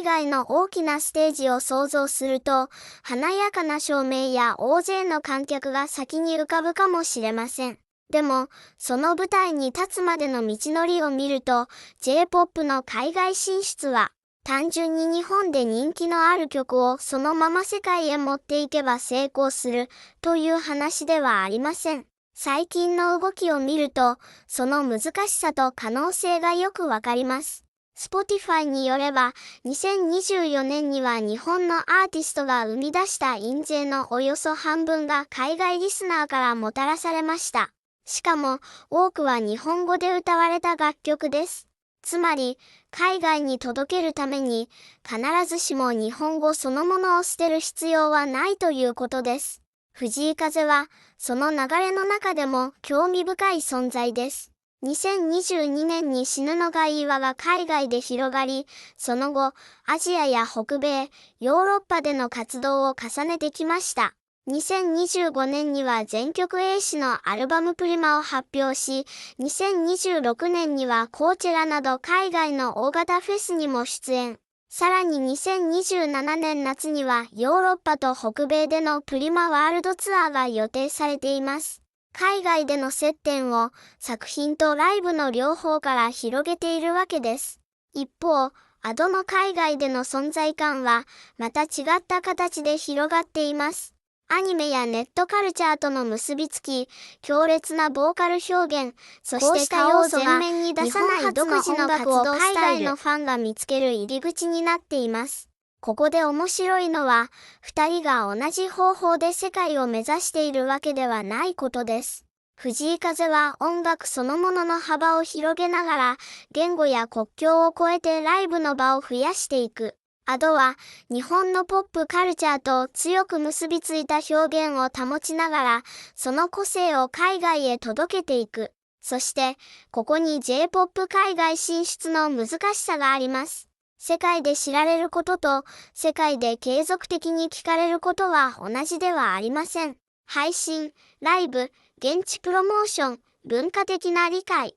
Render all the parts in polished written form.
海外の大きなステージを想像すると、華やかな照明や大勢の観客が先に浮かぶかもしれません。でも、その舞台に立つまでの道のりを見ると、J-POP の海外進出は、単純に日本で人気のある曲をそのまま世界へ持っていけば成功するという話ではありません。最近の動きを見ると、その難しさと可能性がよくわかります。Spotify によれば、2024年には日本のアーティストが生み出した印税のおよそ半分が海外リスナーからもたらされました。しかも、多くは日本語で歌われた楽曲です。つまり、海外に届けるために、必ずしも日本語そのものを捨てる必要はないということです。藤井風は、その流れの中でも興味深い存在です。2022年に死ぬのがいいわが海外で広がり、その後、アジアや北米、ヨーロッパでの活動を重ねてきました。2025年には全曲英詞のアルバムプリマを発表し、2026年にはコーチェラなど海外の大型フェスにも出演。さらに2027年夏にはヨーロッパと北米でのプリマワールドツアーが予定されています。海外での接点を作品とライブの両方から広げているわけです。一方、Adoの海外での存在感はまた違った形で広がっています。アニメやネットカルチャーとの結びつき、強烈なボーカル表現、そして顔を前面に出さない独自の活動スタイルのファンが見つける入り口になっています。ここで面白いのは、二人が同じ方法で世界を目指しているわけではないことです。藤井風は音楽そのものの幅を広げながら、言語や国境を越えてライブの場を増やしていく。Adoは日本のポップカルチャーと強く結びついた表現を保ちながら、その個性を海外へ届けていく。そして、ここに J-POP 海外進出の難しさがあります。世界で知られることと、世界で継続的に聞かれることは同じではありません。配信、ライブ、現地プロモーション、文化的な理解。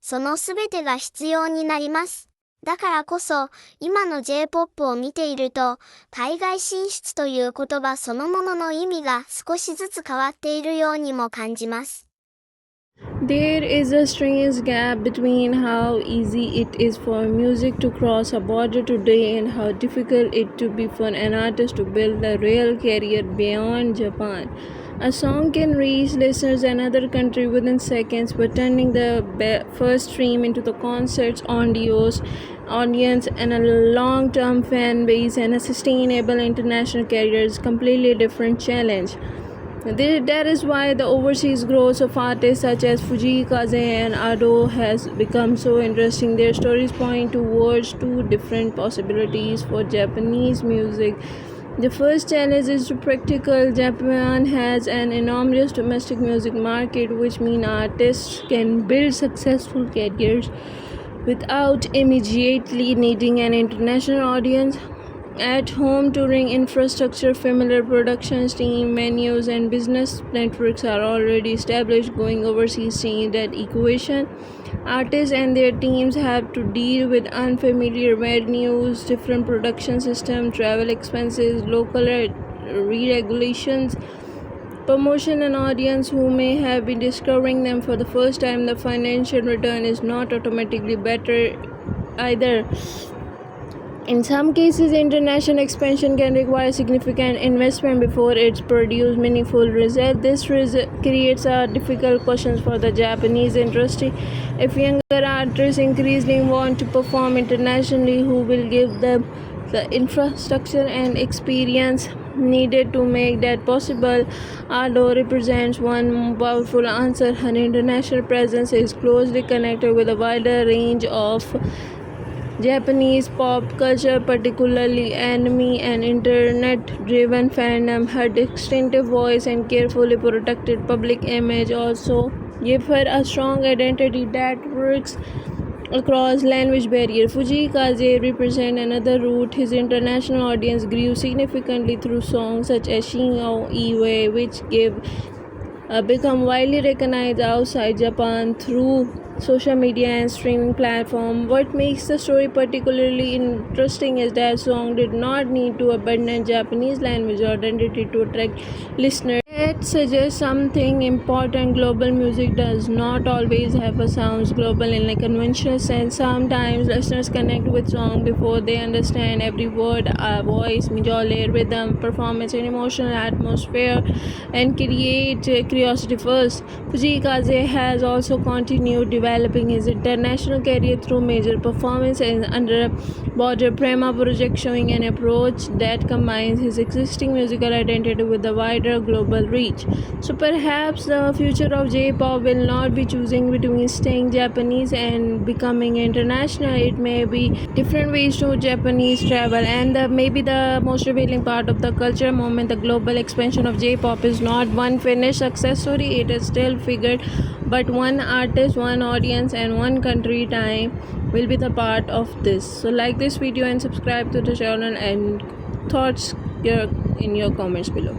そのすべてが必要になります。だからこそ、今の J-POP を見ていると、海外進出という言葉そのものの意味が少しずつ変わっているようにも感じます。There is a strange gap between how easy it is for music to cross a border today and how difficult it to be for an artist to build a real career beyond Japan. A song can reach listeners in another country within seconds, but turning the first stream into the concert's audience and a long-term fan base and a sustainable international career is a completely different challenge. That is why the overseas growth of artists such as Fujii Kaze and Ado has become so interesting. Their stories point towards two different possibilities for Japanese music. The first challenge is practical. Japan has an enormous domestic music market, which means artists can build successful careers without immediately needing an international audience. At home, touring infrastructure, familiar productions team, menus, and business networks are already established. Going overseas change that equation. Artists and their teams have to deal with unfamiliar venues, different production systems, travel expenses, local re-regulations, promotion, and audience who may have been discovering them for the first time. The financial return is not automatically better either. In some cases, international expansion can require significant investment before it produces meaningful results. This creates a difficult question for the Japanese industry. If younger artists increasingly want to perform internationally, who will give them the infrastructure and experience needed to make that possible? Ado represents one powerful answer. Her international presence is closely connected with a wider range of Japanese pop culture, particularly anime and internet-driven fandom. Her distinctive voice and carefully protected public image also give her a strong identity that works across language barrier. Fujii Kaze represents another route. His international audience grew significantly through songs such as Shin O Iwe, which become widely recognized outside Japan through social media and streaming platform. What makes the story particularly interesting is that song did not need to abandon Japanese language or identity to attract listeners. It suggests something important. Global music does not always have a sounds global in a conventional sense. Sometimes listeners connect with song before they understand every word, voice, melody, rhythm, performance, and emotional atmosphere, and create curiosity first. Fujikaze has also continued developing his international career through major performances under Border Prema project, showing an approach that combines his existing musical identity with a wider global reach. So perhaps the future of J-pop will not be choosing between staying Japanese and becoming international. It may be different ways to Japanese travel, and maybe the most revealing part of the culture moment, the global expansion of J-pop, is not one finished success story. It is still figured, but one artist, one audience, and one country time will be the part of this. So like this video and subscribe to the channel, and thoughts in your comments below.